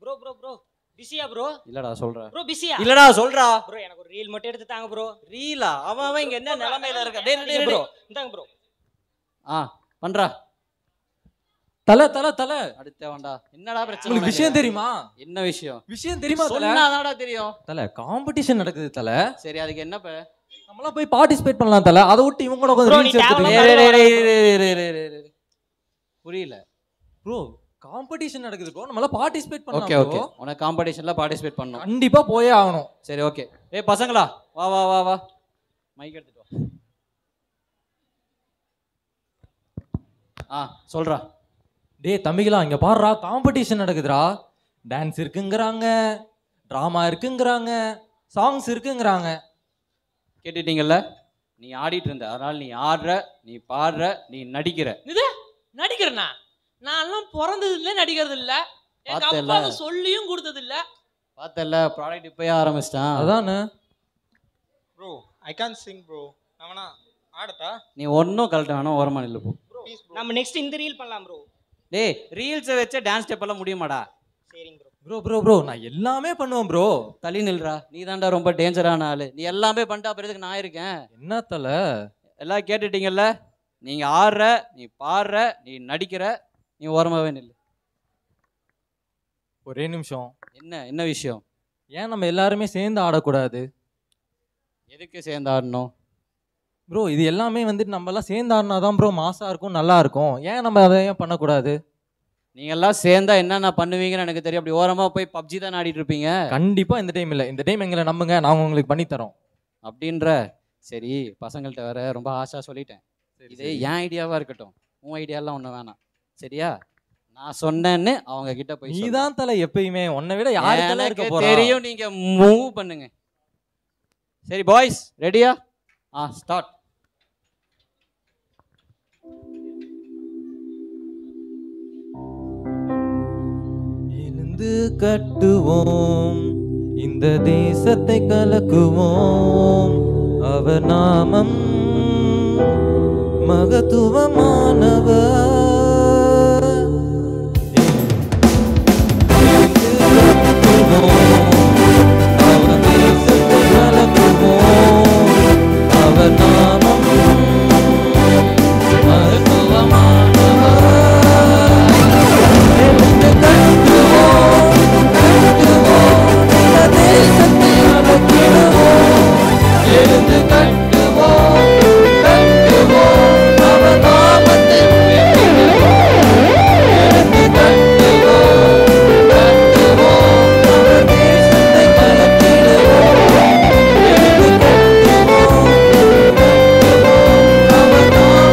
Bro bro bro பிஸியா bro? இல்லடா சொல்றா. ப்ரோ பிஸியா? இல்லடா சொல்றா. ப்ரோ எனக்கு ஒரு ரீல் மட்டும் எடுத்து தாங்க ப்ரோ. ரீலா? அவன் இங்க என்ன நிலைமையில இருக்க? டேய் ப்ரோ இந்தாங்க ப்ரோ. பண்றா. தல தல தல அடுத்து வேண்டா. என்னடா பிரச்சனை? உங்களுக்கு விஷயம் தெரியுமா? என்ன விஷயம்? விஷயம் தெரியுமா தல? சொன்னாதாடா தெரியும். தல காம்படிஷன் நடக்குது தல. சரி அதுக்கு என்ன பே? நம்மலாம் போய் பார்ட்டிசிபேட் பண்ணலாம் தல. அதை விட்டு இவங்க கூட Bro, உட்கார்ந்து நீ புரியல ப்ரோ. காம்படிஷன் நடக்குது ப்ரோ. நம்மலாம் பார்ட்டிசிபேட் பண்ணலாம். Okay okay. உனக்கு காம்படிஷன்ல பார்ட்டிசிபேட் பண்ணனும். கண்டிப்பா போயே ஆகணும். சரி ஓகே. ஏய் பசங்களா வா வா வா வா. மைக் எடுத்துட்டு வா. சொல்றா. டேய் தம்பிகளா இங்க பாருடா, காம்படிஷன் நடக்குதுடா. டான்ஸ் இருக்குங்கறாங்க, டிராமா இருக்குங்கறாங்க, சாங்ஸ் இருக்குங்கறாங்க. கேட்டுட்டீங்கல்ல? நீ ஆடிட்டு இருந்த, அதனால நீ ஆடுற, நீ பாடுற, நீ நடிக்கிற. இது நடிக்கிறனா? நான் எல்லாம் பிறந்தது இல்ல, நடிக்கிறது இல்ல. எங்க அப்பாக்கு சொல்லியும் கொடுத்தது இல்ல. பார்த்தல ப்ராடக்ட் இப்பயே ஆரம்பிச்சிட்டான். அதானே bro I can't sing bro. நாமனா ஆடட்டா? நீ ஒண்ணும் கரெக்ட் வேணா ஓரமா நில்லு போ. நம்ம நெக்ஸ்ட் இந்த ரீல் பண்ணலாம் ப்ரோ. டேய் ரீல்ஸ் வச்ச டான்ஸ் ஸ்டெப் எல்லாம் முடியுமாடா? சரிங்க ப்ரோ. ப்ரோ ப்ரோ ப்ரோ நான் எல்லாமே பண்ணுவேன் ப்ரோ. தள்ளி நில்றா. நீ தான்டா ரொம்ப டேஞ்சரான ஆளு. நீ எல்லாமே பண்ணிட்டு அப்புறம் எதுக்கு நான் இருக்கேன்? என்ன தல? எல்லாம் கேட்டுட்டீங்கல்ல? நீங்க ஆடுற, நீ பாடுற, நீ நடிக்கிற, நீ ஓரமாவே நில்லு. ஒரே நிமிஷம். என்ன விஷயம்? ஏன் நம்ம எல்லாருமே சேர்ந்து ஆடக்கூடாது? எதுக்கு சேர்ந்து ஆடணும் ப்ரோ? இது எல்லாமே வந்துட்டு நம்ம எல்லாம் சேர்ந்து ஆடினாதான் ப்ரோ மாசா இருக்கும், நல்லா இருக்கும். ஏன் நம்ம அதை ஏன் பண்ணக்கூடாது? நீங்க எல்லாம் சேர்ந்தா என்னென்ன பண்ணுவீங்கன்னு எனக்கு தெரியும். அப்படி ஓரமா போய் பப்ஜி தான் ஆடிட்டு இருப்பீங்க. கண்டிப்பா இந்த டைம் இல்லை. இந்த டைம் எங்களை நம்புங்க, நாங்கள் உங்களுக்கு பண்ணி தரோம் அப்படின்ற. சரி பசங்கள்கிட்ட வேற ரொம்ப ஆசா சொல்லிட்டேன். இது என் ஐடியாவா இருக்கட்டும், உன் ஐடியாலாம் ஒன்றும் வேணாம் சரியா? நான் சொன்னேன்னு அவங்க கிட்ட போய் நீ தான் தலை எப்பயுமே. உன்னை விட யாரு தலை இருக்க போறா? தெரியும், நீங்க மூவ் பண்ணுங்க. சரி பாய்ஸ் ரெடியா? ஸ்டார்ட். எழுந்து கட்டுவோம், இந்த தேசத்தை கலக்குவோம். அவர் நாமம் மகத்துவமானவர். அவர் தேசத்தை கலக்குவோம். அவர் நாமம் மகத்துவமானவர். எழுந்து கட்டுவோம், இந்த தேசத்தை கலக்கிடுவோம். எழுந்து கட்டுவோம், அவர் நாமத்தை உயர்த்திடுவோம். எழுந்து கட்டுவோம், அவர் தேசத்தை கலக்கிடுவோம். எழுந்து கட்டுவோம், அவர் நாமத்தை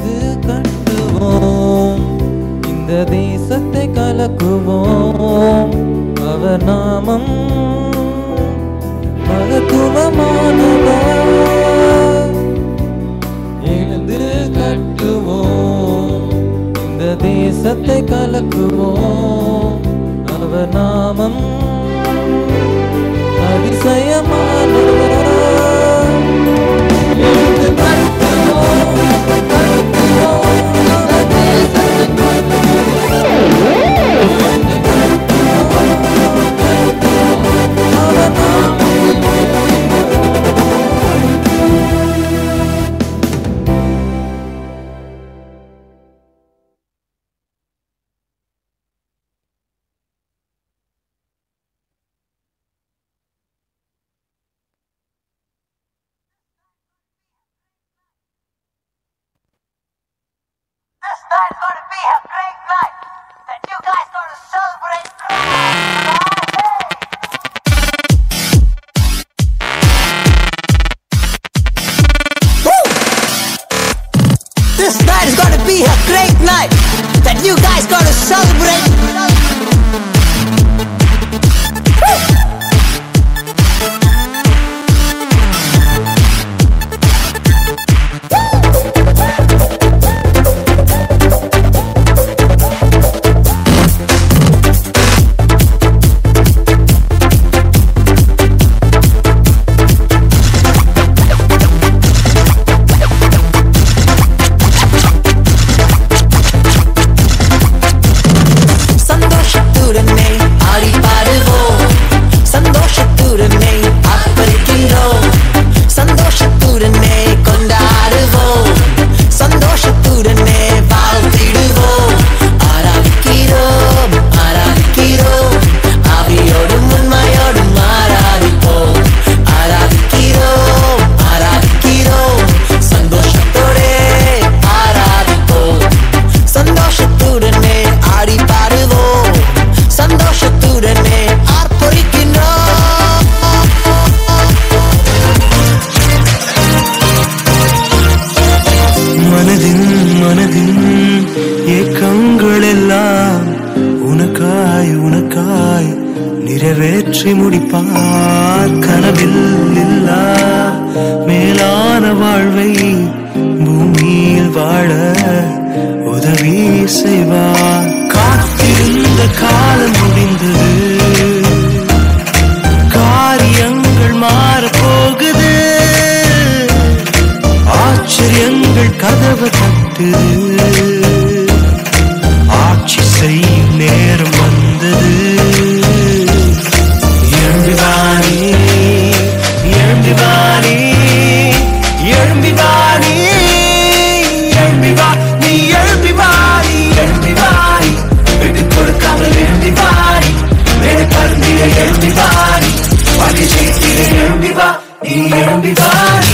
எழுந்து கட்டுவோம், இந்த தேசத்தை கலக்குவோம். அவர் நாமம் மகத்துவமானவர். எழுந்து கட்டுவோம், இந்த தேசத்தை கலக்குவோம். அவர் நாமம் அதிசயமானவர். எழுந்து கட்டுவோம், இந்த தேசத்தை கலக்குவோம். எழுந்து கட்டுவோம், அவர் நாமத்தை This night's gonna be a great night that you guys gonna celebrate. This night is gonna be a great night that you guys gonna celebrate. நிறைவேற்றி முடிப்பார். கனவில் இல்லா மேலான வாழ்வை பூமியில் வாழ உதவி செய்வார். காத்திருந்த காலம் முடிந்தது, காரியங்கள் மாறப்போகுது, ஆச்சரியங்கள் கதவு தட்டுது, ஆட்சி செய்யும் நேரம் வந்தது. எழும்பிவானே எழும்பிவானே எழும்பிவானே எழும்பிவா நீ எழும்பிவானி எழும்பிவானி விட்டு கொடுக்காமல் எழும்பிவானி வேலை பருந்திய எழும்பிவானி வழி செய்திய எழும்பிவா நீ எழும்பிவானி.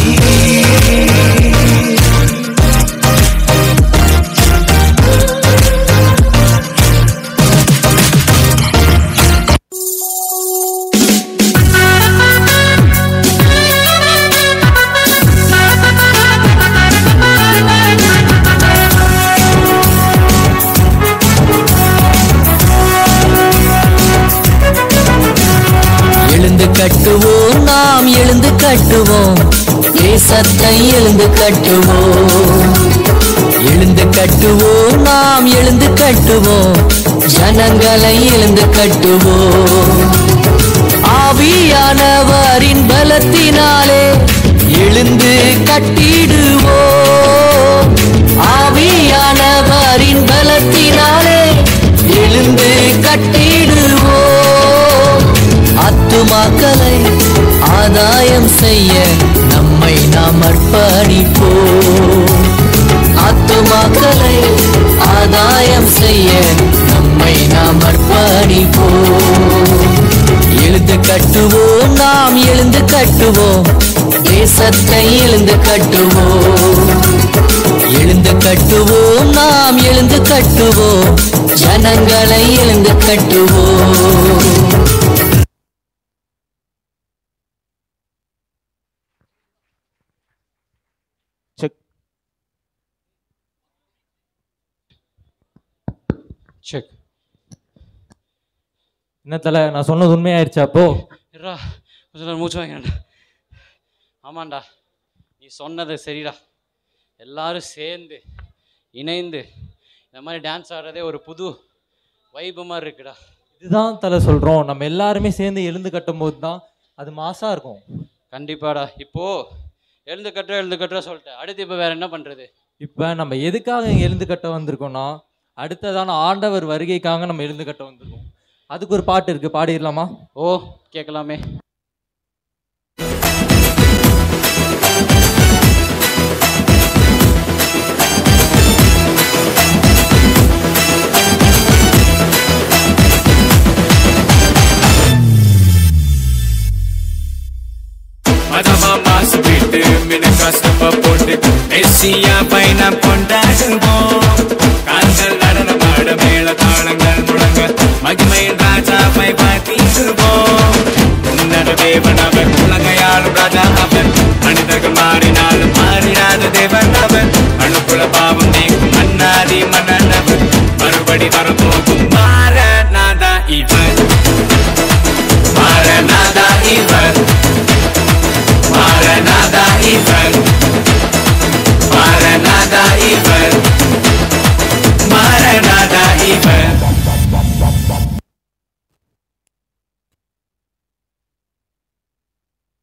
கட்டுவோம் நாம் எழுந்து கட்டுவோம், தேசத்தை எழுந்து கட்டுவோம். எழுந்து கட்டுவோம் நாம் எழுந்து கட்டுவோம், ஜனங்களை எழுந்து கட்டுவோம். ஆவியானவரின் பலத்தினாலே எழுந்து கட்டிடுவோம். ஆவியானவரின் பலத்தினாலே எழுந்து கட்டிடுவோம். ஆத்துமாக்களை ஆதாயம் செய்ய நம்மை நாம் அர்ப்பணிப்போம். ஆத்துமாக்களை ஆதாயம் செய்ய நம்மை நாம் அர்ப்பணிப்போம். எழுந்து கட்டுவோம் நாம் எழுந்து கட்டுவோம், தேசத்தை எழுந்து கட்டுவோம். எழுந்து கட்டுவோம் நாம் எழுந்து கட்டுவோம், ஜனங்களை எழுந்து கட்டுவோம். செக். என்ன தலை, நான் சொன்னது உண்மையாயிருச்சா? அப்போ இருடா, கொஞ்ச நேரம் மூச்சு வாங்கிடா. ஆமாண்டா, நீ சொன்னது சரிடா. எல்லாரும் சேர்ந்து இணைந்து இந்த மாதிரி டான்ஸ் ஆடுறதே ஒரு புது வைப்பு மாதிரி இருக்குடா. இதுதான் தலை சொல்கிறோம், நம்ம எல்லாருமே சேர்ந்து எழுந்து கட்டும் போது தான் அது மாசாக இருக்கும். கண்டிப்பாடா. இப்போது எழுந்து கட்டுற சொல்லிட்டேன். அடுத்து இப்போ வேறு என்ன பண்ணுறது? இப்போ நம்ம எதுக்காக எழுந்து கட்ட வந்திருக்கோம்னா, அடுத்ததான ஆண்டவர் வருகைக்காக நம்ம எழுந்து கட்ட வந்திருக்கோம். அதுக்கு ஒரு பாட்டு இருக்குது, பாடிடலாமா? ஓ, கேட்கலாமே. மகிமையின் ராஜாவை பார்த்திடுவோம். உன்னத தேவன் அவர், உலகையாளும் ராஜா அவர், மனிதர்கள் மாறினாலும் மாறிடாத தேவன் அவர், அணுக்குல பாவம் நீக்கும் மன்னாதி மன்னன் அவர், மறுபடி வரப்போகும் மாறநாதா இவர், மாறநாதா இவர்.